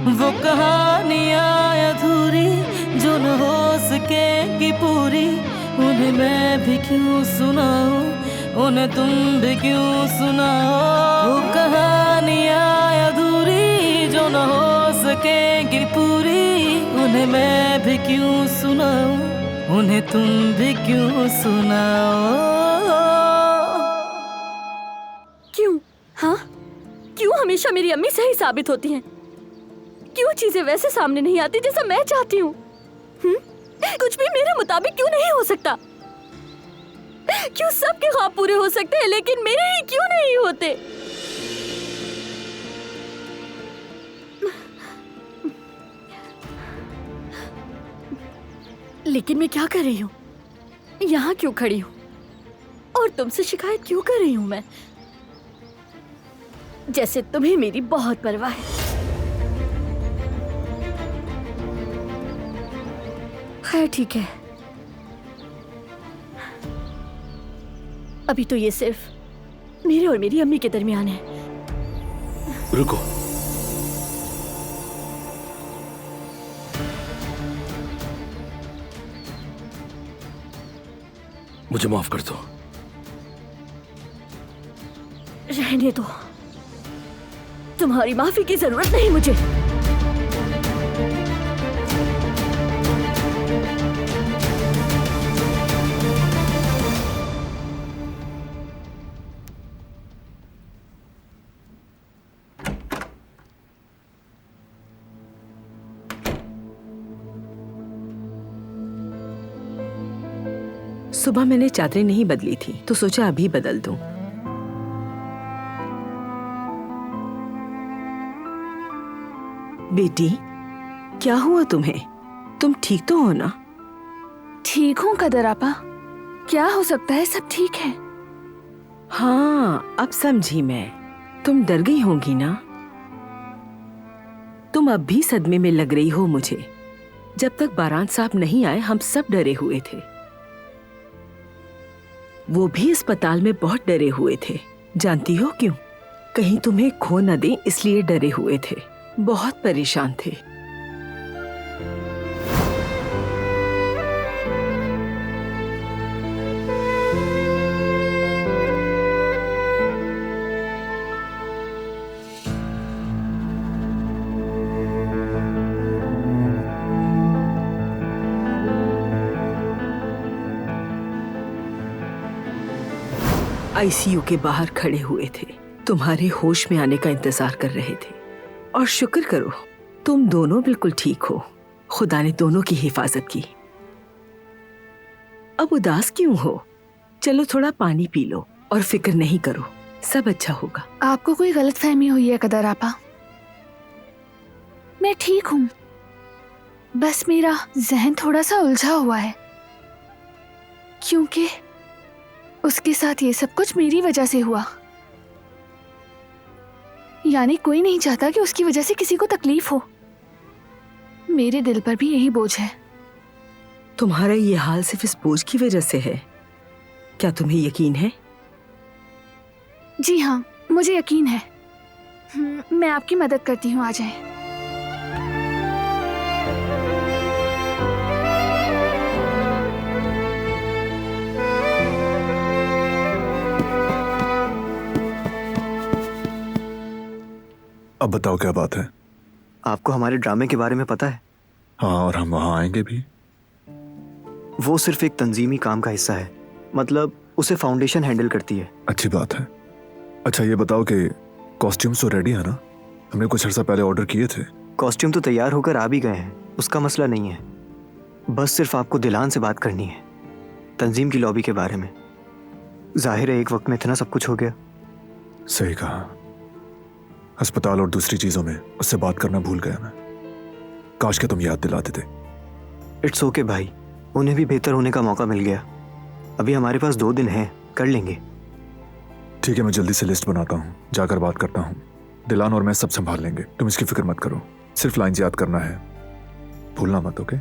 वो कहानियाँ अधूरी जो न हो सकेगी पूरी, उन्हें मैं भी क्यों सुनाऊं, उन्हें तुम भी क्यों सुनाओ। वो कहानियाँ अधूरी जो न हो सकेगी पूरी, उन्हें मैं भी क्यों सुनाऊं, उन्हें तुम भी क्यों सुनाओ। क्यों? हाँ, क्यों हमेशा मेरी अम्मी सही साबित होती हैं? क्यों चीजें वैसे सामने नहीं आती जैसा मैं चाहती हूँ? कुछ भी मेरे मुताबिक क्यों नहीं हो सकता? क्यों सबके ख्वाब पूरे हो सकते हैं लेकिन मेरे ही क्यों नहीं होते? लेकिन मैं क्या कर रही हूँ? यहाँ क्यों खड़ी हूँ? और तुमसे शिकायत क्यों कर रही हूँ मैं? जैसे तुम्हें मेरी बहुत परवाह है। खैर ठीक है, अभी तो ये सिर्फ मेरे और मेरी अम्मी के दरमियान है। रुको, मुझे माफ कर दो। रहने दो, तुम्हारी माफी की जरूरत नहीं मुझे। सुबह मैंने चादरें नहीं बदली थी तो सोचा अभी बदल दूं। बेटी, क्या हुआ तुम्हें? तुम ठीक तो हो ना? ठीक हूँ कदर आपा, क्या हो सकता है, सब ठीक है। हाँ, अब समझी मैं। तुम डर गई होंगी ना? तुम अब भी सदमे में लग रही हो मुझे। जब तक बारान साहब नहीं आए हम सब डरे हुए थे। वो भी अस्पताल में बहुत डरे हुए थे। जानती हो क्यों? कहीं तुम्हें खो न दें इसलिए डरे हुए थे। बहुत परेशान थे। आईसीयू के बाहर खड़े हुए थे, तुम्हारे होश में आने का इंतजार कर रहे थे। और शुक्र करो तुम दोनों बिल्कुल ठीक हो। खुदा ने दोनों की हिफाजत की। अब उदास क्यों हो? चलो थोड़ा पानी पी लो और फिक्र नहीं करो, सब अच्छा होगा। आपको कोई गलतफहमी हुई है कदर आपा। मैं ठीक हूँ, बस मेरा जहन थोड़ा सा उलझा हुआ है क्योंकि उसके साथ ये सब कुछ मेरी वजह से हुआ। यानी कोई नहीं चाहता कि उसकी वजह से किसी को तकलीफ हो। मेरे दिल पर भी यही बोझ है। तुम्हारा ये हाल सिर्फ इस बोझ की वजह से है, क्या तुम्हें यकीन है? जी हाँ, मुझे यकीन है। मैं आपकी मदद करती हूँ, आ जाएं। अब बताओ क्या बात है? आपको हमारे ड्रामे के बारे में पता है? हाँ, और हम वहां आएंगे भी। वो सिर्फ एक तंजीमी काम का हिस्सा है, मतलब उसे फाउंडेशन हैंडल करती है। अच्छी बात है। अच्छा ये बताओ कि कॉस्ट्यूम्स तो रेडी है ना? हमने कुछ अर्सा पहले ऑर्डर किए थे। कॉस्ट्यूम तो तैयार होकर आ भी गए हैं, उसका मसला नहीं है। बस सिर्फ आपको दिलान से बात करनी है तंजीम की लॉबी के बारे में। जाहिर है एक वक्त में इतना सब कुछ हो गया। सही कहा, अस्पताल और दूसरी चीजों में उससे बात करना भूल गया मैं। काश के तुम याद दिलाते थे। इट्स ओके भाई, उन्हें भी बेहतर होने का मौका मिल गया। अभी हमारे पास 2 दिन हैं, कर लेंगे। ठीक है, मैं जल्दी से लिस्ट बनाता हूँ, जाकर बात करता हूँ। दिलान और मैं सब संभाल लेंगे, तुम इसकी फिक्र मत करो। सिर्फ लाइन याद करना है, भूलना मत। ओके?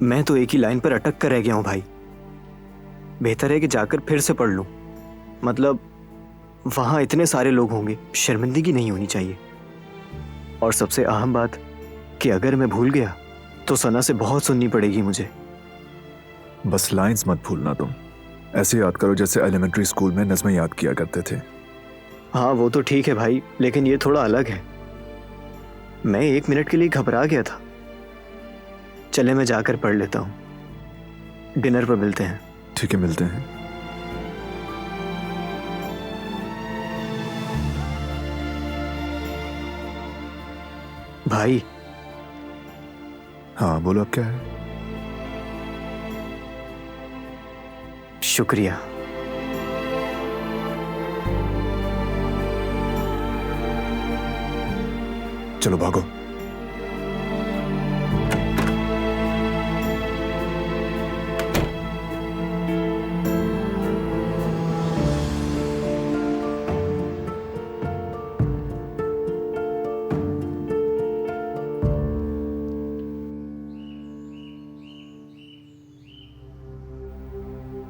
मैं तो एक ही लाइन पर अटक कर रह गया हूँ भाई। बेहतर है कि जाकर फिर से पढ़ लूँ। मतलब वहां इतने सारे लोग होंगे, शर्मिंदगी नहीं होनी चाहिए। और सबसे अहम बात कि अगर मैं भूल गया तो सना से बहुत सुननी पड़ेगी मुझे। बस लाइंस मत भूलना तुम, ऐसे याद करो जैसे एलिमेंट्री स्कूल में नज़्में याद किया करते थे। हाँ वो तो ठीक है भाई, लेकिन ये थोड़ा अलग है। मैं 1 मिनट के लिए घबरा गया था। चले मैं जाकर पढ़ लेता हूँ, डिनर पर मिलते हैं। ठीक है, मिलते हैं। भाई। हाँ बोलो, अब क्या है? शुक्रिया। चलो भागो।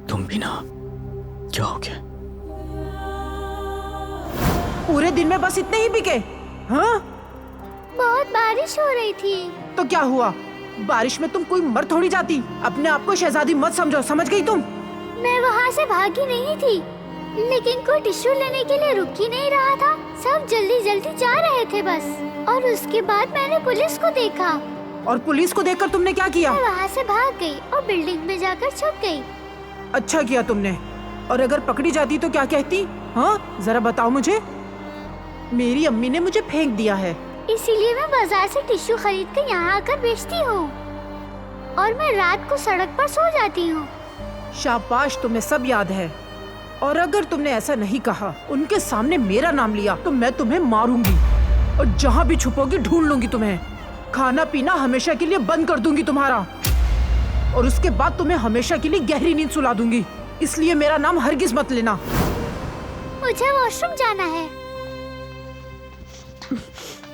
तुम भी ना, क्या हो गया? पूरे दिन में बस इतने ही बिके? हाँ? बहुत बारिश हो रही थी। तो क्या हुआ? बारिश में तुम कोई मर थोड़ी जाती। अपने आप को शहजादी मत समझो, समझ गई तुम? मैं वहाँ से भागी नहीं थी, लेकिन कोई टिश्यू लेने के लिए रुक ही नहीं रहा था। सब जल्दी जल्दी जा रहे थे बस। और उसके बाद मैंने पुलिस को देखा। और पुलिस को देखकर तुमने क्या किया? मैं वहाँ से भाग गई और बिल्डिंग में जाकर छुप गई। अच्छा किया तुमने। और अगर पकड़ी जाती तो क्या कहती? हाँ जरा बताओ मुझे। मेरी अम्मी ने मुझे फेंक दिया है, इसीलिए मैं बाजार से टिश्यू खरीद कर यहाँ आकर बेचती हूँ। और मैं रात को सड़क पर सो जाती हूँ। शाबाश, तुम्हें सब याद है। और अगर तुमने ऐसा नहीं कहा, उनके सामने मेरा नाम लिया, तो मैं तुम्हें मारूंगी और जहाँ भी छुपोगी ढूंढ लूंगी तुम्हें। खाना पीना हमेशा के लिए बंद कर दूंगी तुम्हारा, और उसके बाद तुम्हें हमेशा के लिए गहरी नींद सुला दूंगी। इसलिए मेरा नाम हरगिज मत लेना। मुझे वॉशरूम जाना है।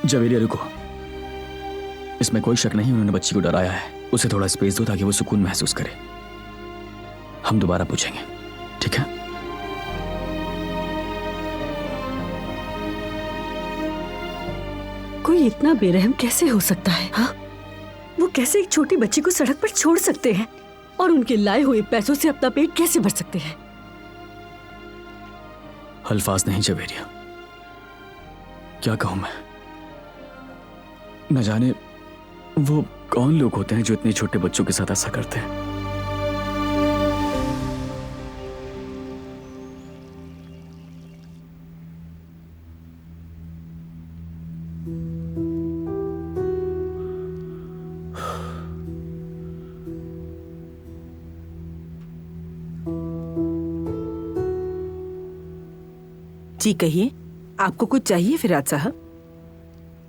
जवेरिया रुको, इसमें कोई शक नहीं उन्होंने बच्ची को डराया है। उसे थोड़ा स्पेस दो ताकि वो सुकून महसूस करे। हम दोबारा पूछेंगे, ठीक है? कोई इतना बेरहम कैसे हो सकता है? हाँ, वो कैसे एक छोटी बच्ची को सड़क पर छोड़ सकते हैं और उनके लाए हुए पैसों से अपना पेट कैसे भर सकते हैं? अल्फाज नहीं जवेरिया, क्या कहूं मैं। न जाने वो कौन लोग होते हैं जो इतने छोटे बच्चों के साथ ऐसा करते हैं। जी कहिए, आपको कुछ चाहिए फिराद साहब?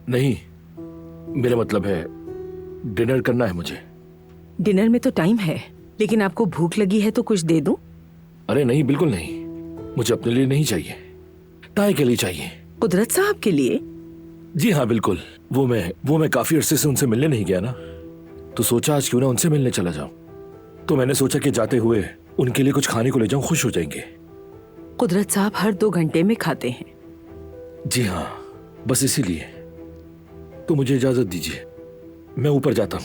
नहीं, मेरा मतलब है डिनर करना है मुझे। डिनर में तो टाइम है, लेकिन आपको भूख लगी है तो कुछ दे दूं? अरे नहीं, बिल्कुल नहीं। मुझे अपने लिए नहीं चाहिए, ताई के लिए चाहिए। कुदरत साहब के लिए? जी हाँ बिल्कुल। वो मैं काफी अरसे से उनसे मिलने नहीं गया ना, तो सोचा आज क्यों ना उनसे मिलने चला जाऊं। तो मैंने सोचा कि जाते हुए उनके लिए कुछ खाने को ले जाऊं, खुश हो जाएंगे। कुदरत साहब हर 2 घंटे में खाते हैं। जी हाँ, बस इसीलिए। तो मुझे इजाजत दीजिए, मैं ऊपर जाता हूं।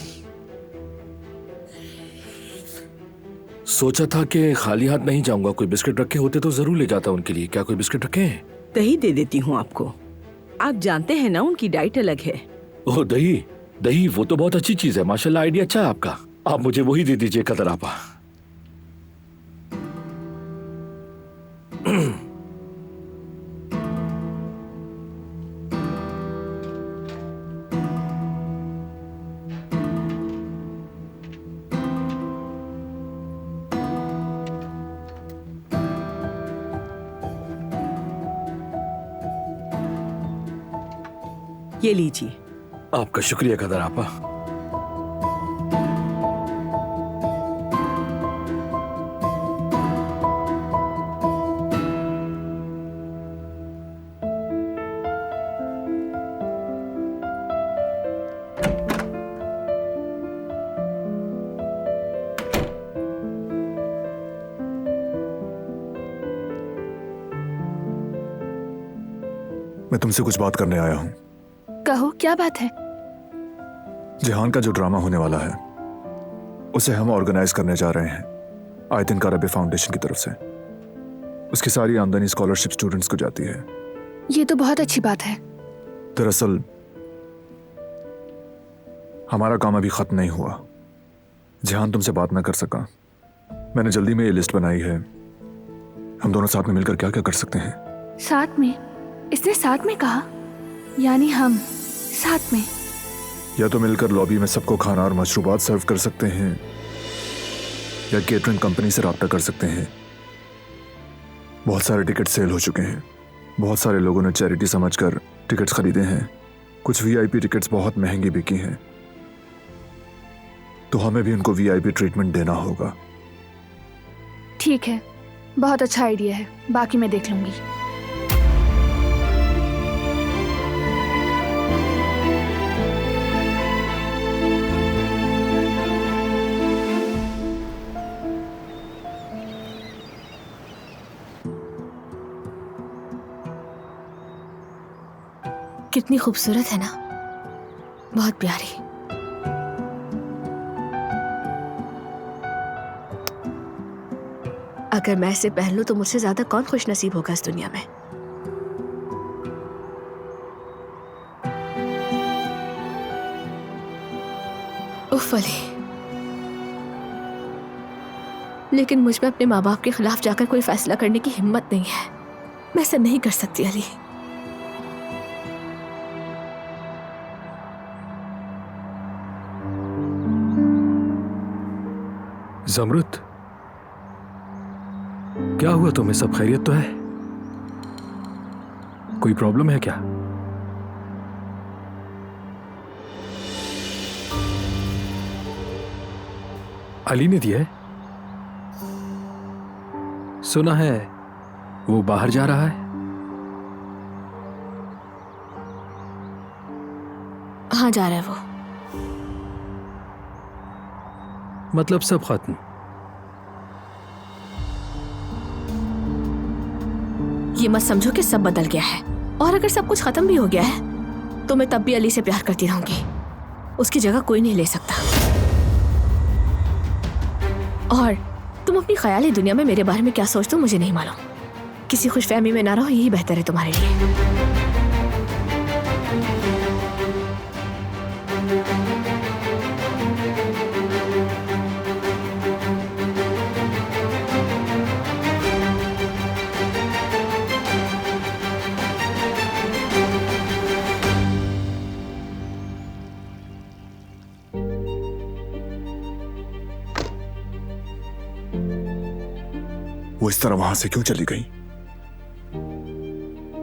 सोचा था कि खाली हाथ नहीं जाऊंगा, कोई बिस्किट रखे होते तो जरूर ले जाता उनके लिए। क्या कोई बिस्किट रखे हैं? दही दे देती हूँ आपको। आप जानते हैं ना उनकी डाइट अलग है। ओह दही, दही वो तो बहुत अच्छी चीज है। माशाल्लाह, आइडिया अच्छा है आपका। आप मुझे वही दे दीजिए कदर आपा। ये लीजिए। आपका शुक्रिया कदर आपा। मैं तुमसे कुछ बात करने आया हूं। कहो क्या बात है? जिहान का जो ड्रामा होने वाला है उसे हम ऑर्गेनाइज करने जा रहे हैं आयतिन कारबे फाउंडेशन की तरफ से। उसकी सारी आमदनी स्कॉलरशिप स्टूडेंट्स को जाती है। ये तो बहुत अच्छी बात है। दरअसल हमारा काम अभी खत्म नहीं हुआ। जिहान तुमसे बात ना कर सका। मैंने जल्दी में ये लिस्ट बनाई है। हम दोनों साथ में मिलकर क्या क्या कर सकते हैं। साथ में? इसने साथ में कहा? यानी हम साथ में? या तो मिलकर लॉबी में सबको खाना और मशरूबात सर्व कर सकते हैं, या केटरिंग कंपनी से राब्ता कर सकते हैं। बहुत सारे टिकट सेल हो चुके हैं। बहुत सारे लोगों ने चैरिटी समझकर टिकट्स खरीदे हैं। कुछ वीआईपी टिकट्स बहुत महंगी बिकी हैं, तो हमें भी उनको वीआईपी ट्रीटमेंट देना होगा। ठीक है, बहुत अच्छा आइडिया है। बाकी मैं देख लूंगी। कितनी खूबसूरत है ना, बहुत प्यारी। अगर मैं इसे पहन लूं तो मुझसे ज्यादा कौन खुश नसीब होगा इस दुनिया में। उफ अली, लेकिन मुझ में अपने माँ बाप के खिलाफ जाकर कोई फैसला करने की हिम्मत नहीं है। मैं ऐसा नहीं कर सकती अली। ज़मरुद, क्या हुआ तुम्हें? सब खैरियत तो है? कोई प्रॉब्लम है क्या? अली ने दिया है? सुना है वो बाहर जा रहा है। हाँ, जा रहा है वो। मतलब सब खत्म? ये मत समझो कि सब बदल गया है। और अगर सब कुछ खत्म भी हो गया है तो मैं तब भी अली से प्यार करती रहूंगी। उसकी जगह कोई नहीं ले सकता। और तुम अपनी ख्याली दुनिया में मेरे बारे में क्या सोचते हो मुझे नहीं मालूम। किसी खुशफहमी में ना रहो, यही बेहतर है तुम्हारे लिए। वो इस तरह वहां से क्यों चली गई?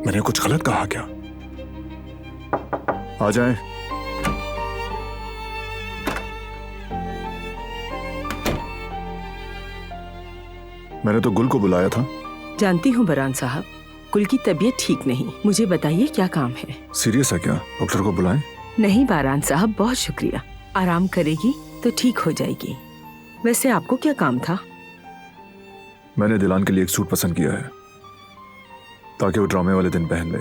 मैंने कुछ गलत कहा क्या? आ जाएं। मैंने तो गुल को बुलाया था। जानती हूँ बरान साहब, गुल की तबीयत ठीक नहीं। मुझे बताइए क्या काम है? सीरियस है क्या? डॉक्टर को बुलाएं? नहीं बारान साहब, बहुत शुक्रिया। आराम करेगी तो ठीक हो जाएगी। वैसे आपको क्या काम था? मैंने दिलान के लिए एक सूट पसंद किया है ताकि वो ड्रामे वाले दिन पहन ले।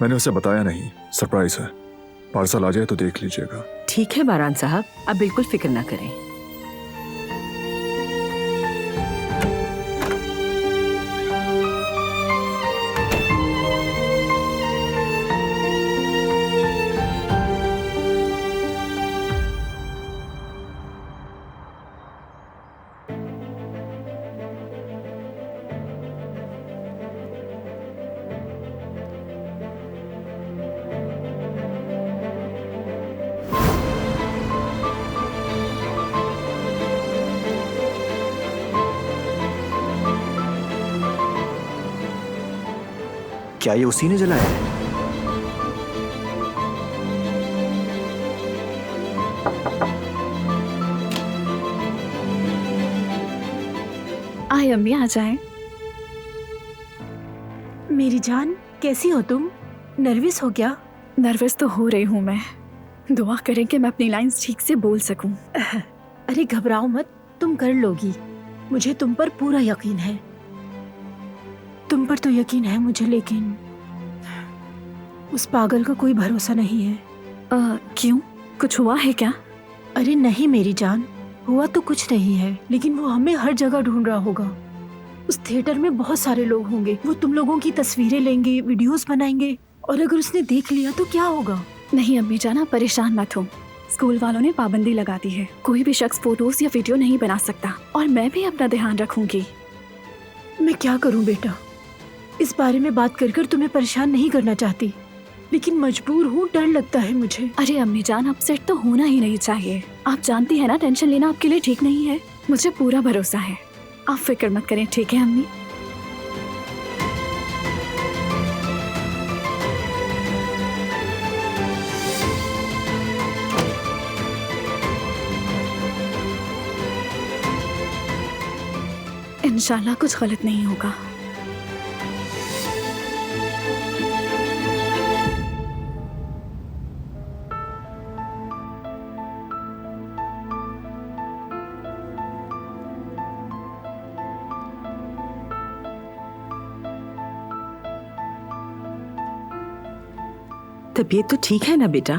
मैंने उसे बताया नहीं, सरप्राइज है। पार्सल आ जाए तो देख लीजिएगा। ठीक है बारान साहब, आप बिल्कुल फिक्र ना करें। क्या ये उसी ने जलाया है? आए अम्मी, आ जाएं। मेरी जान, कैसी हो तुम? नर्वस हो क्या? नर्वस तो हो रही हूँ मैं। दुआ करें कि मैं अपनी लाइंस ठीक से बोल सकूं। अरे घबराओ मत, तुम कर लोगी। मुझे तुम पर पूरा यकीन है। तुम पर तो यकीन है मुझे, लेकिन उस पागल का कोई भरोसा नहीं है। क्यों, कुछ हुआ है क्या? अरे नहीं मेरी जान, हुआ तो कुछ नहीं है, लेकिन वो हमें हर जगह ढूंढ रहा होगा। उस थिएटर में बहुत सारे लोग होंगे, वो तुम लोगों की तस्वीरें लेंगे, वीडियोस बनाएंगे, और अगर उसने देख लिया तो क्या होगा? नहीं अम्मी जान, आप परेशान मत हो। स्कूल वालों ने पाबंदी लगा दी है, कोई भी शख्स फोटोज या वीडियो नहीं बना सकता, और मैं भी अपना ध्यान रखूंगी। मैं क्या करूं बेटा, इस बारे में बात कर कर तुम्हें परेशान नहीं करना चाहती, लेकिन मजबूर हूँ, डर लगता है मुझे। अरे अम्मी जान, अपसेट तो होना ही नहीं चाहिए। आप जानती है ना, टेंशन लेना आपके लिए ठीक नहीं है। मुझे पूरा भरोसा है, आप फिक्र मत करें, ठीक है अम्मी? इंशाल्लाह कुछ गलत नहीं होगा। तबीयत तो ठीक है ना बेटा?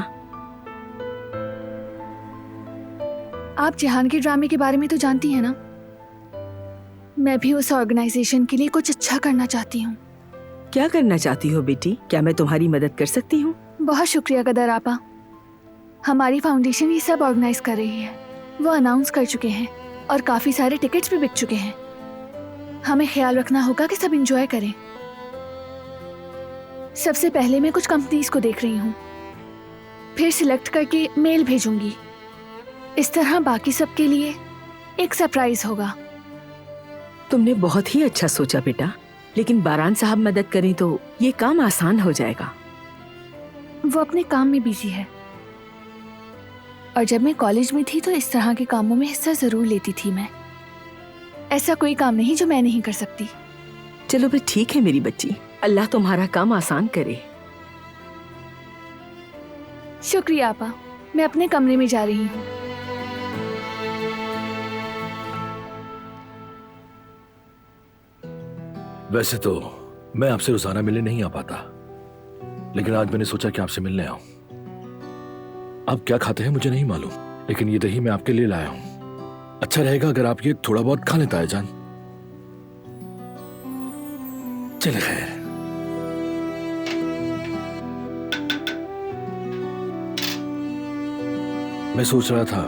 आप जहान के ड्रामे के बारे में तो जानती हैं ना, मैं भी उस ऑर्गेनाइजेशन के लिए कुछ अच्छा करना चाहती हूँ। क्या करना चाहती हो बेटी? क्या मैं तुम्हारी मदद कर सकती हूँ? बहुत शुक्रिया कदर आपा। हमारी फाउंडेशन ये सब ऑर्गेनाइज कर रही है, वो अनाउंस कर चुके हैं और काफी सारे टिकट्स भी बिक चुके हैं। हमें ख्याल रखना होगा कि सब एंजॉय करें। सबसे पहले मैं कुछ कंपनीज को देख रही हूँ, फिर सिलेक्ट करके मेल भेजूंगी। इस तरह बाकी सबके लिए एक सरप्राइज होगा। तुमने बहुत ही अच्छा सोचा बेटा, लेकिन बारान साहब मदद करें तो ये काम आसान हो जाएगा। वो अपने काम में बिजी है, और जब मैं कॉलेज में थी तो इस तरह के कामों में हिस्सा जरूर लेती थी मैं। ऐसा कोई काम नहीं जो मैं नहीं कर सकती। चलो फिर ठीक है मेरी बच्ची, अल्लाह तुम्हारा काम आसान करे। शुक्रिया आपा, मैं अपने कमरे में जा रही हूँ। वैसे तो मैं आपसे रोजाना मिलने नहीं आ पाता, लेकिन आज मैंने सोचा कि आपसे मिलने आऊं। आप क्या खाते हैं मुझे नहीं मालूम, लेकिन ये दही मैं आपके लिए लाया हूं। अच्छा रहेगा अगर आप ये थोड़ा बहुत खा लेता है जान। चले खैर। मैं सोच रहा था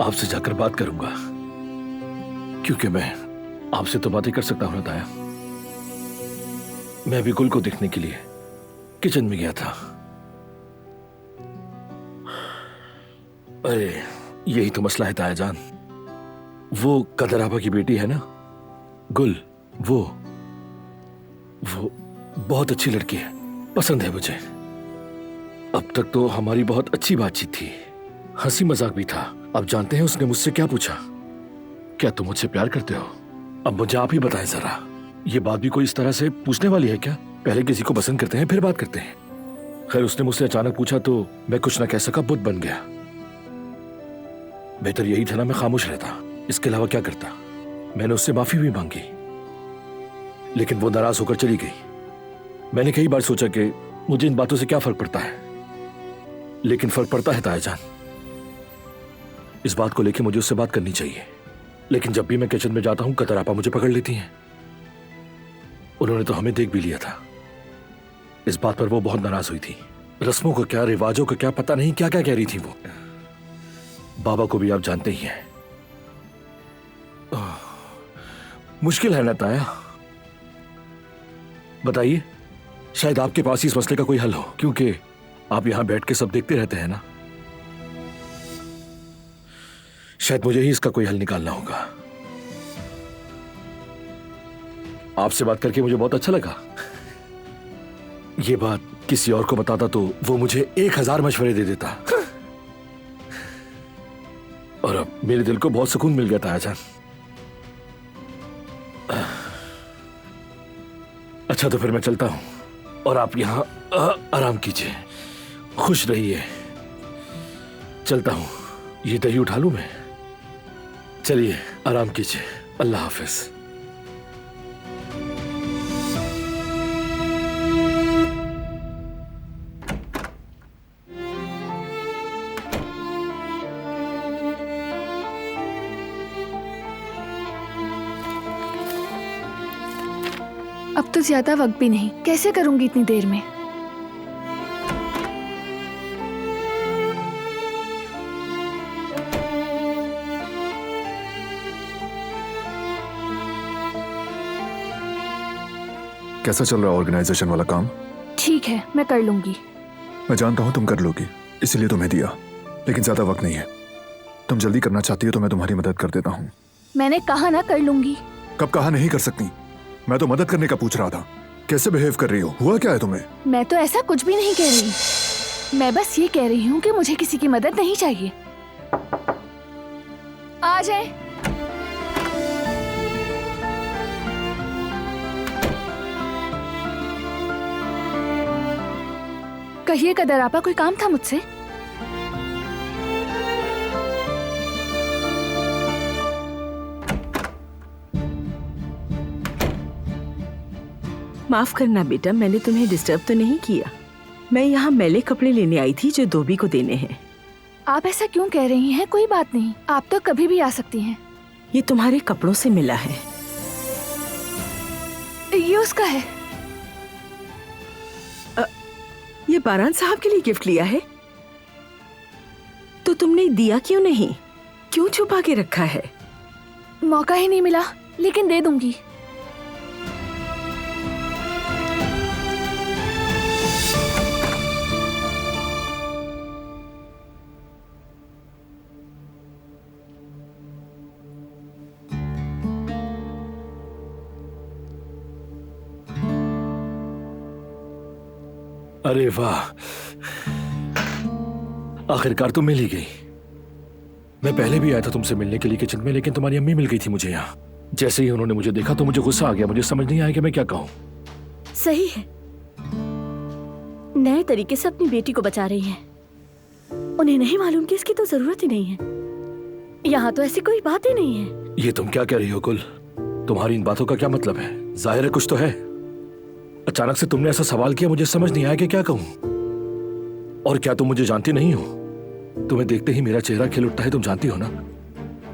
आपसे जाकर बात करूंगा, क्योंकि मैं आपसे तो बातें कर सकता हूं ना ताया। मैं अभी गुल को देखने के लिए किचन में गया था। अरे यही तो मसला है ताया जान, वो कदर आपा की बेटी है ना गुल, वो बहुत अच्छी लड़की है, पसंद है मुझे। अब तक तो हमारी बहुत अच्छी बातचीत थी, हंसी मजाक भी था। अब जानते हैं उसने मुझसे क्या पूछा? क्या तुम मुझसे प्यार करते हो? अब मुझे आप ही बताएं जरा, ये बात भी कोई इस तरह से पूछने वाली है क्या? पहले किसी को पसंद करते हैं फिर बात करते हैं। खैर उसने मुझसे अचानक पूछा तो मैं कुछ ना कह सका, बुत बन गया। बेहतर यही था ना मैं खामोश रहता, इसके अलावा क्या करता। मैंने उससे माफी भी मांगी, लेकिन वो नाराज होकर चली गई। मैंने कई बार सोचा कि मुझे इन बातों से क्या फर्क पड़ता है, लेकिन फर्क पड़ता है ताया जान। इस बात को लेकर मुझे उससे बात करनी चाहिए, लेकिन जब भी मैं किचन में जाता हूं कतर आपा मुझे पकड़ लेती हैं। उन्होंने तो हमें देख भी लिया था। इस बात पर वो बहुत नाराज हुई थी। रस्मों का क्या, रिवाजों का क्या, पता नहीं क्या क्या कह रही थी वो। बाबा को भी आप जानते ही हैं। मुश्किल है ना ताया, बताइए। शायद आपके पास इस मसले का कोई हल हो, क्योंकि आप यहां बैठ के सब देखते रहते हैं ना। शायद मुझे ही इसका कोई हल निकालना होगा। आपसे बात करके मुझे बहुत अच्छा लगा। ये बात किसी और को बताता तो वो मुझे 1000 मशवरे दे देता। और अब मेरे दिल को बहुत सुकून मिल गया था आजान। अच्छा तो फिर मैं चलता हूं और आप यहां आराम कीजिए, खुश रहिए। चलता हूं, ये दही उठा लूं मैं। चलिए आराम कीजिए, अल्लाह हाफिज। अब तो ज्यादा वक्त भी नहीं, कैसे करूंगी इतनी देर में। कैसा चल रहा है ऑर्गेनाइजेशन वाला काम? ठीक है, मैं कर लूंगी। मैं जानता हूं तुम कर लोगी, इसीलिए तुम्हें दिया, लेकिन ज्यादा वक्त नहीं है। तुम जल्दी करना चाहती हो तो मैं तुम्हारी मदद कर देता हूँ। मैंने कहा ना कर लूंगी। कब कहा नहीं कर सकती? मैं तो मदद करने का पूछ रहा था। कैसे बिहेव कर रही हो? हुआ क्या है तुम्हें? मैं तो ऐसा कुछ भी नहीं कह रही, मैं बस ये कह रही हूँ कि मुझे किसी की मदद नहीं चाहिए। आ जाए। कहिए कदर आपा, कोई काम था मुझसे? माफ करना बेटा, मैंने तुम्हें डिस्टर्ब तो नहीं किया। मैं यहाँ मैले कपड़े लेने आई थी जो धोबी को देने हैं। आप ऐसा क्यों कह रही हैं? कोई बात नहीं, आप तो कभी भी आ सकती हैं। ये तुम्हारे कपड़ों से मिला है। ये उसका है। ये बारान साहब के लिए गिफ्ट लिया है? तो तुमने दिया क्यों नहीं? क्यों छुपा के रखा है? मौका ही नहीं मिला, लेकिन दे दूंगी। अरे वाह, आखिरकार तो मिल ही गई। मैं पहले भी आया था तुमसे मिलने के लिए किचन में, लेकिन तुम्हारी अम्मी मिल गई थी मुझे यहाँ। जैसे ही उन्होंने मुझे देखा तो मुझे गुस्सा आ गया। मुझे समझ नहीं आया कि मैं क्या कहूँ। सही है, नए तरीके से अपनी बेटी को बचा रही हैं। उन्हें नहीं मालूम कि इसकी तो जरूरत ही नहीं है। यहाँ तो ऐसी कोई बात ही नहीं है। ये तुम क्या कह रही हो कुल? तुम्हारी इन बातों का क्या मतलब है? जाहिर है कुछ तो है। अचानक से तुमने ऐसा सवाल किया, मुझे समझ नहीं आया कि क्या कहूं। और क्या तुम मुझे जानती नहीं हो? तुम्हें देखते ही मेरा चेहरा खिल उठता है, तुम जानती हो ना।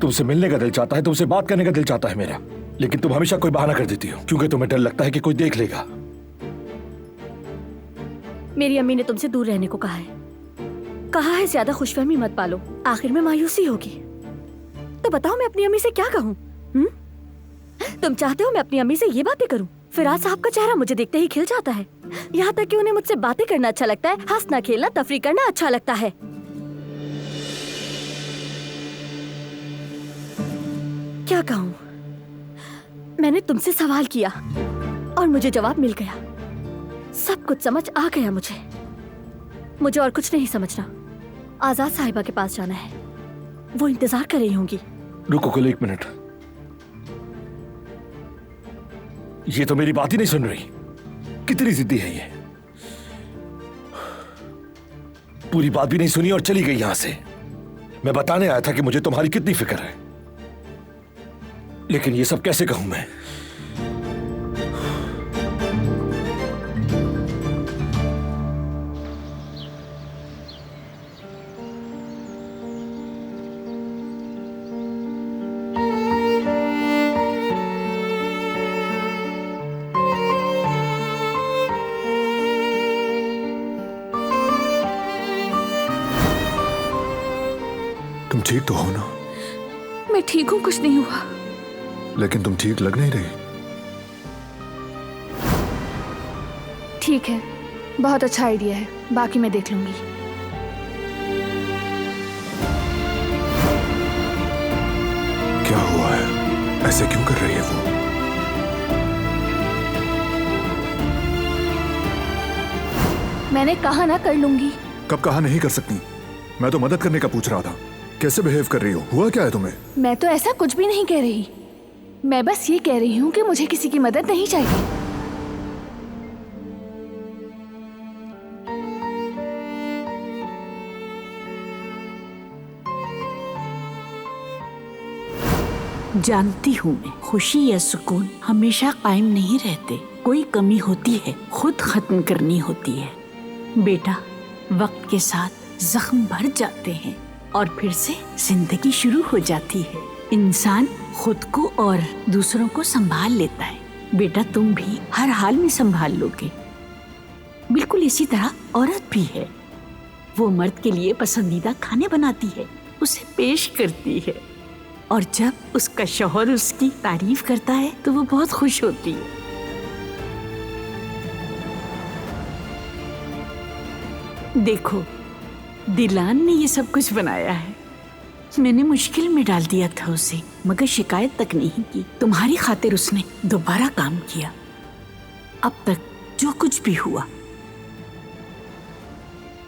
तुमसे मिलने का दिल चाहता है, तुमसे बात करने का दिल चाहता है मेरा, लेकिन तुम हमेशा कोई बहाना कर देती हो, क्योंकि तुम्हें डर लगता है कि कोई देख लेगा। मेरी अम्मी ने तुमसे दूर रहने को कहा है ज्यादा खुशफहमी मत पालो, आखिर में मायूसी होगी। तो बताओ मैं अपनी अम्मी से क्या कहूँ? तुम चाहते हो मैं अपनी अम्मी से ये बातें करूं? फिराज साहब का चेहरा मुझे देखते ही खिल जाता है। यहाँ तक कि उन्हें मुझसे बातें करना अच्छा लगता है, हंसना खेलना तफरी करना अच्छा लगता है। क्या कहूँ? मैंने तुमसे सवाल किया और मुझे जवाब मिल गया। सब कुछ समझ आ गया मुझे और कुछ नहीं समझना। आजाद साहिबा के पास जाना है, वो इंतजार कर रही होंगी। रुको कुल, एक मिनट। ये तो मेरी बात ही नहीं सुन रही। कितनी जिद्दी है ये। पूरी बात भी नहीं सुनी और चली गई यहां से। मैं बताने आया था कि मुझे तुम्हारी कितनी फिक्र है, लेकिन ये सब कैसे कहूं मैं? तुम ठीक तो हो ना? मैं ठीक हूँ, कुछ नहीं हुआ। लेकिन तुम ठीक लग नहीं रही। ठीक है, बहुत अच्छा आइडिया है, बाकी मैं देख लूंगी। क्या हुआ है? ऐसे क्यों कर रही है वो? मैंने कहा ना कर लूंगी। कब कहा नहीं कर सकती? मैं तो मदद करने का पूछ रहा था। कैसे बिहेव कर रही हो? हुआ क्या है तुम्हें? मैं तो ऐसा कुछ भी नहीं कह रही, मैं बस ये कह रही हूँ कि मुझे किसी की मदद नहीं चाहिए। जानती हूँ मैं, खुशी या सुकून हमेशा कायम नहीं रहते। कोई कमी होती है, खुद खत्म करनी होती है। बेटा, वक्त के साथ जख्म भर जाते हैं और फिर से जिंदगी शुरू हो जाती है। इंसान खुद को और दूसरों को संभाल लेता है, बेटा तुम भी हर हाल में संभाल लोगे। बिल्कुल इसी तरह औरत भी है। वो मर्द के लिए पसंदीदा खाने बनाती है, उसे पेश करती है, और जब उसका शौहर उसकी तारीफ करता है तो वो बहुत खुश होती है। देखो, दिलान ने ये सब कुछ बनाया है। मैंने मुश्किल में डाल दिया था उसे, मगर शिकायत तक नहीं की। तुम्हारी खातिर उसने दोबारा काम किया। अब तक जो कुछ भी हुआ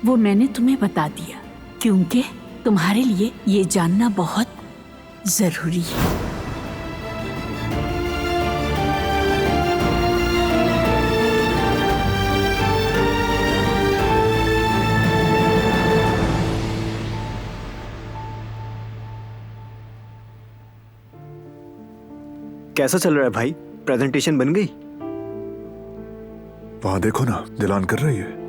वो मैंने तुम्हें बता दिया, क्योंकि तुम्हारे लिए ये जानना बहुत जरूरी है। कैसा चल रहा है भाई? प्रेजेंटेशन बन गई? वहां देखो ना, दिलान कर रही है।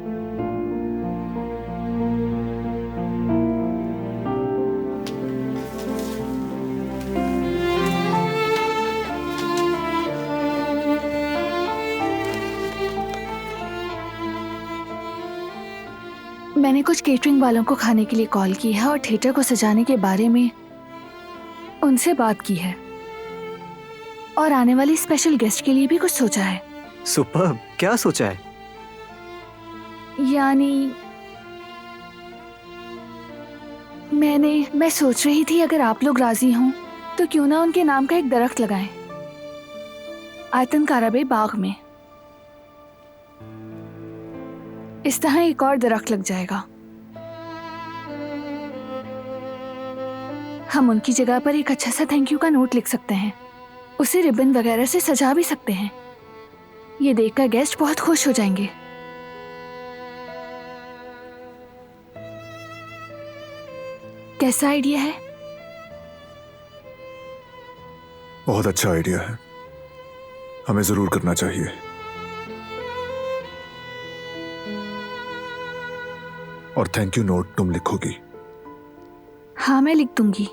मैंने कुछ केटरिंग वालों को खाने के लिए कॉल की है और थिएटर को सजाने के बारे में उनसे बात की है, और आने वाली स्पेशल गेस्ट के लिए भी कुछ सोचा है। सुपर्ब! क्या सोचा है? यानी मैं सोच रही थी अगर आप लोग राजी हों तो क्यों ना उनके नाम का एक दरख्त लगाएं आयतन काराबे बाग में। इस तरह एक और दरख्त लग जाएगा। हम उनकी जगह पर एक अच्छा सा थैंक यू का नोट लिख सकते हैं, उसे रिबन वगैरह से सजा भी सकते हैं। ये देखकर गेस्ट बहुत खुश हो जाएंगे। कैसा आइडिया है? बहुत अच्छा आइडिया है, हमें जरूर करना चाहिए। और थैंक यू नोट तुम लिखोगी? हाँ, मैं लिख दूंगी।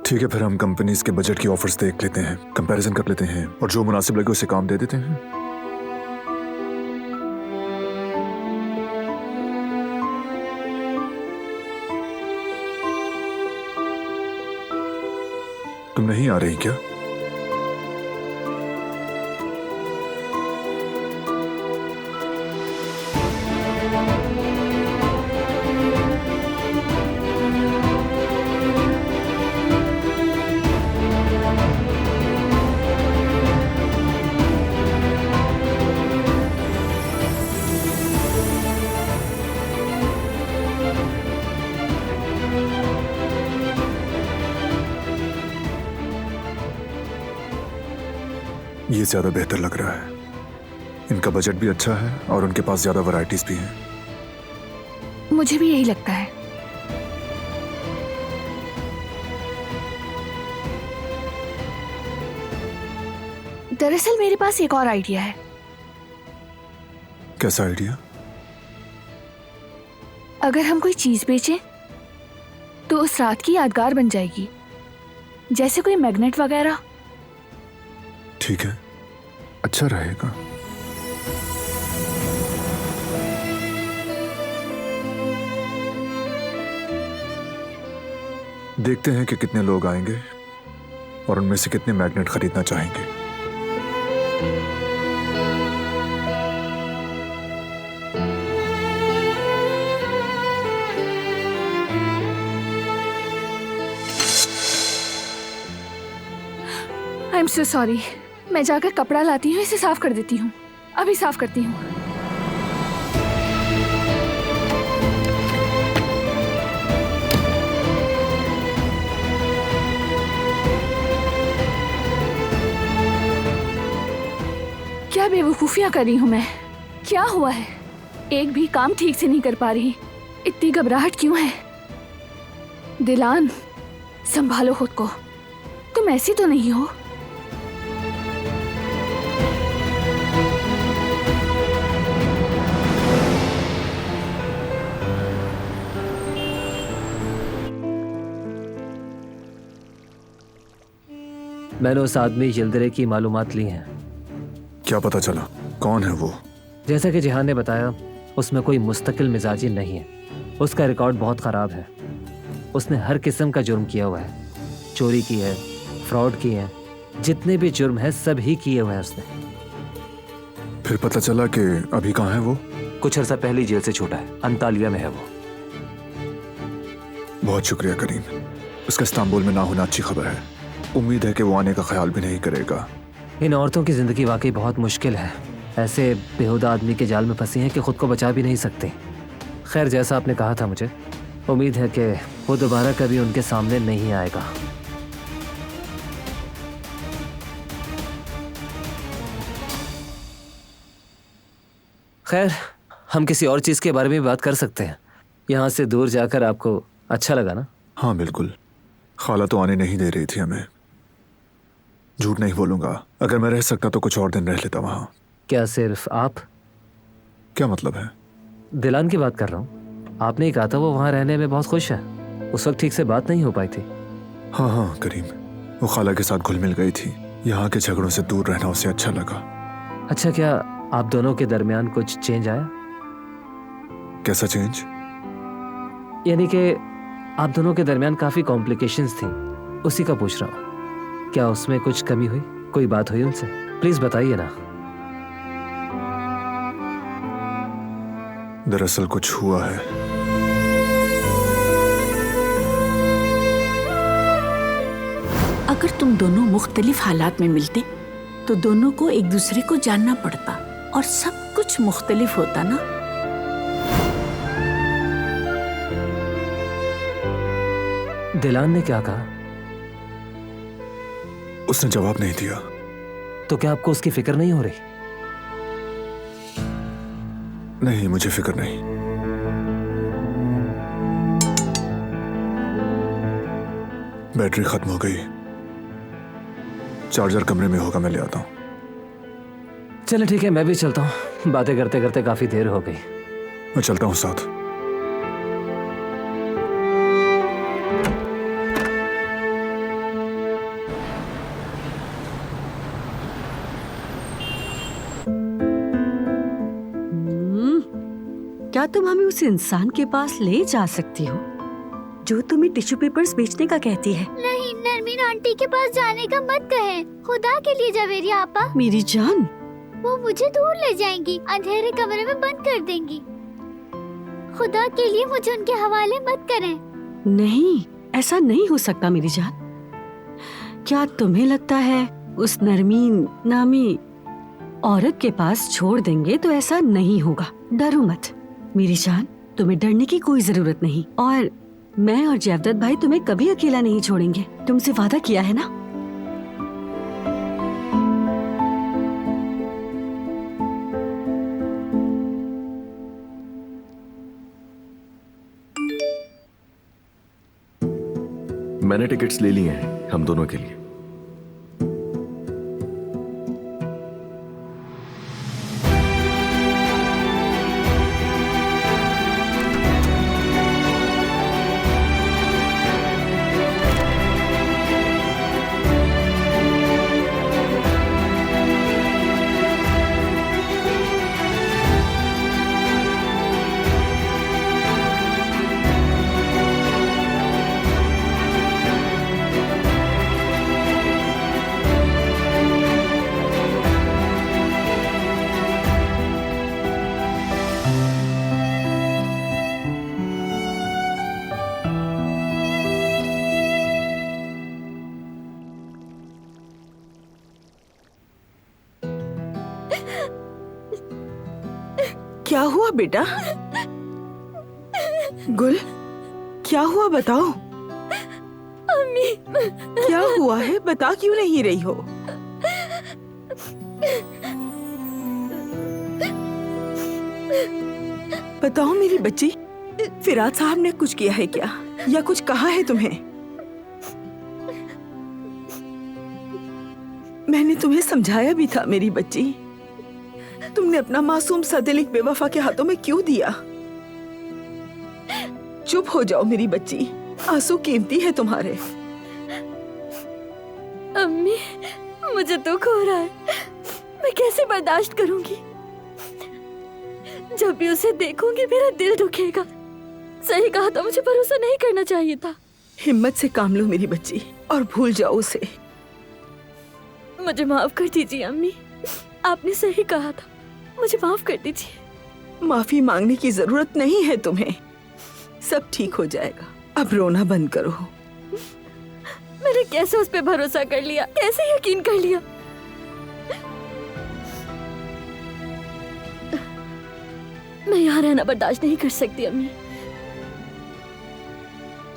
ठीक है, फिर हम कंपनीज के बजट की ऑफर्स देख लेते हैं, कंपैरिजन कर लेते हैं, और जो मुनासिब लगे उसे काम दे देते हैं। तुम नहीं आ रही क्या? ये ज्यादा बेहतर लग रहा है। इनका बजट भी अच्छा है और उनके पास ज्यादा वैरायटीज भी हैं। मुझे भी यही लगता है। दरअसल मेरे पास एक और आइडिया है। कैसा आइडिया? अगर हम कोई चीज बेचें तो उस रात की यादगार बन जाएगी, जैसे कोई मैग्नेट वगैरह। ठीक है, अच्छा रहेगा। देखते हैं कि कितने लोग आएंगे और उनमें से कितने मैग्नेट खरीदना चाहेंगे। I am so sorry. मैं जाकर कपड़ा लाती हूँ, इसे साफ कर देती हूँ। अभी साफ करती हूँ। क्या बेवकूफियां कर रही हूँ मैं? क्या हुआ है? एक भी काम ठीक से नहीं कर पा रही। इतनी घबराहट क्यों है? दिलान, संभालो खुद को। तुम ऐसी तो नहीं हो? मैंने उस आदमी यिल्दिरे की मालूमात ली हैं। क्या पता चला? कौन है वो? जैसा कि जिहान ने बताया, उसमें कोई मुस्तकिल मिजाजी नहीं है। उसका रिकॉर्ड बहुत ख़राब है। उसने हर किस्म का जुर्म किया हुआ है। चोरी की है, फ्रॉड की है, जितने भी जुर्म है सब ही किए हुए हैं उसने। फिर पता चला कि अभी कहाँ है वो? कुछ अर्सा पहले ही जेल से छूटा है, अंतालिया में है वो। बहुत शुक्रिया करीम। उसका इस्तांबुल में ना होना अच्छी खबर है। उम्मीद है कि वो आने का ख्याल भी नहीं करेगा। इन औरतों की जिंदगी वाकई बहुत मुश्किल है। ऐसे बेहुदा आदमी के जाल में फंसी हैं कि खुद को बचा भी नहीं सकती। खैर, जैसा आपने कहा था, मुझे उम्मीद है कि वो दोबारा कभी उनके सामने नहीं आएगा। खैर, हम किसी और चीज के बारे में बात कर सकते हैं। यहाँ से दूर जाकर आपको अच्छा लगा ना? हाँ बिल्कुल। खाला तो आने नहीं दे रही थी हमें। झूठ नहीं बोलूंगा, अगर मैं रह सकता तो कुछ और दिन रह लेता वहाँ। क्या सिर्फ आप? क्या मतलब है? दिलान की बात कर रहा हूँ। आपने ही कहा था वो वहाँ रहने में बहुत खुश है। उस वक्त ठीक से बात नहीं हो पाई थी। हाँ हाँ करीम, वो खाला के साथ घुल मिल गई थी। यहाँ के झगड़ों से दूर रहना उसे अच्छा लगा। अच्छा, क्या आप दोनों के दरमियान कुछ चेंज आया? कैसा चेंज? यानी कि आप दोनों के दरमियान काफी कॉम्प्लिकेशंस थी, उसी का पूछ रहा हूँ। क्या उसमें कुछ कमी हुई? कोई बात हुई उनसे? प्लीज बताइए ना। दरअसल कुछ हुआ है। अगर तुम दोनों मुख्तलिफ हालात में मिलते तो दोनों को एक दूसरे को जानना पड़ता और सब कुछ मुख्तलिफ होता ना। दिलान ने क्या कहा? उसने जवाब नहीं दिया। तो क्या आपको उसकी फिक्र नहीं हो रही? नहीं, मुझे फिक्र नहीं। बैटरी खत्म हो गई। चार्जर कमरे में होगा, मैं ले आता हूं। चलो ठीक है, मैं भी चलता हूँ। बातें करते करते काफी देर हो गई। मैं चलता हूं साथ। क्या तुम हमें उस इंसान के पास ले जा सकती हो जो तुम्हें टिश्यू पेपर्स बेचने का कहती है? नहीं, नरमीन आंटी के पास जाने का मत कहें। खुदा के लिए जवेरिया आपा। मेरी जान, वो मुझे दूर ले जाएंगी, अंधेरे कमरे में बंद कर देंगी। खुदा के लिए मुझे उनके हवाले मत करें। नहीं, ऐसा नहीं हो सकता मेरी जान। क्या तुम्हें लगता है उस नरमीन नामी औरत के पास छोड़ देंगे तो ऐसा नहीं होगा? डरो मत मेरी जान, तुम्हें डरने की कोई जरूरत नहीं। और मैं और जैवदत भाई तुम्हें कभी अकेला नहीं छोड़ेंगे। तुमसे वादा किया है ना? मैंने टिकट्स ले लिए हैं हम दोनों के लिए। क्या हुआ बेटा? गुल, क्या हुआ बताओ। अम्मी, क्या हुआ है, बता क्यों नहीं रही हो? बताओ मेरी बच्ची, फिराद साहब ने कुछ किया है क्या, या कुछ कहा है तुम्हें? मैंने तुम्हें समझाया भी था मेरी बच्ची। तुमने अपना मासूम सा दिल एक बेवफा के हाथों में क्यों दिया? चुप हो जाओ मेरी बच्ची, आंसू कीमती है तुम्हारे। अम्मी, मुझे दुख हो रहा है। मैं कैसे बर्दाश्त करूंगी? जब भी उसे देखूंगी मेरा दिल दुखेगा। सही कहा था, मुझे भरोसा नहीं करना चाहिए था। हिम्मत से काम लो मेरी बच्ची और भूल जाओ उसे। मुझे माफ कर दीजिए अम्मी, आपने सही कहा था, मुझे माफ कर दीजिए। माफी मांगने की जरूरत नहीं है तुम्हें, सब ठीक हो जाएगा। अब रोना बंद करो। मैंने कैसे उस पे भरोसा कर लिया, कैसे यकीन कर लिया? मैं यहाँ रहना बर्दाश्त नहीं कर सकती अम्मी,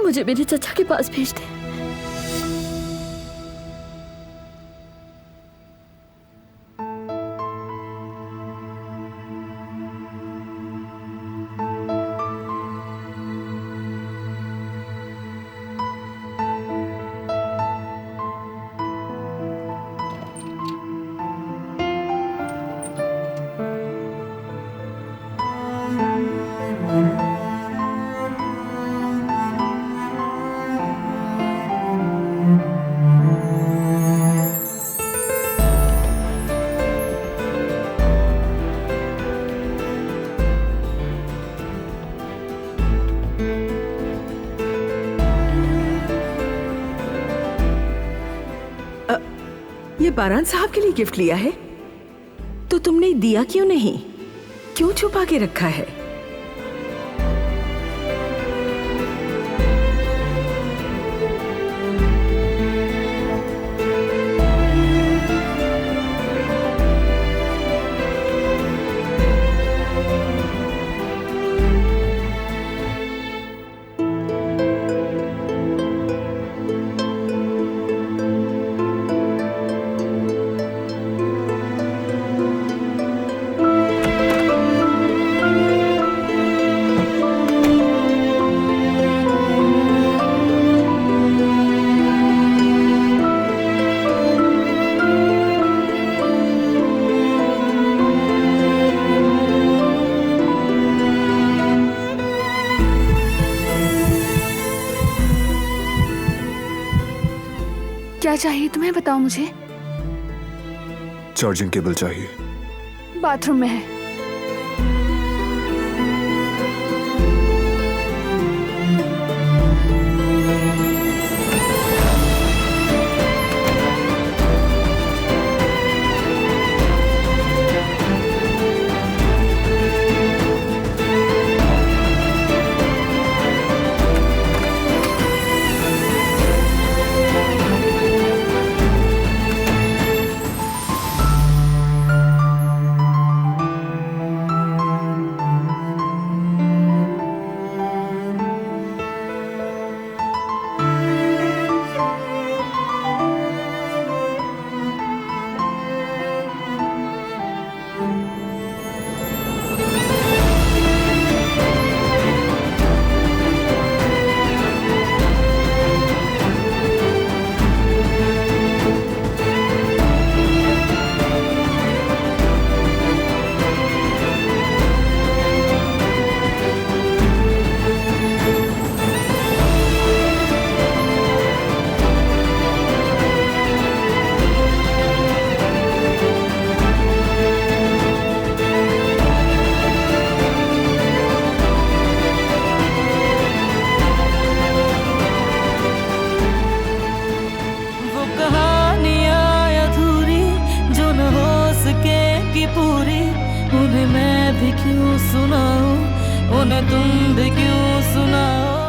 मुझे मेरे चचा के पास भेज दे। ये बारान साहब के लिए गिफ्ट लिया है तो तुमने दिया क्यों नहीं? क्यों छुपा के रखा है? क्या चाहिए तुम्हें, बताओ मुझे। चार्जिंग केबल चाहिए। बाथरूम में है। पूरी उन्हें मैं भी क्यों सुनाऊं, उन्हें तुम भी क्यों सुनाओ।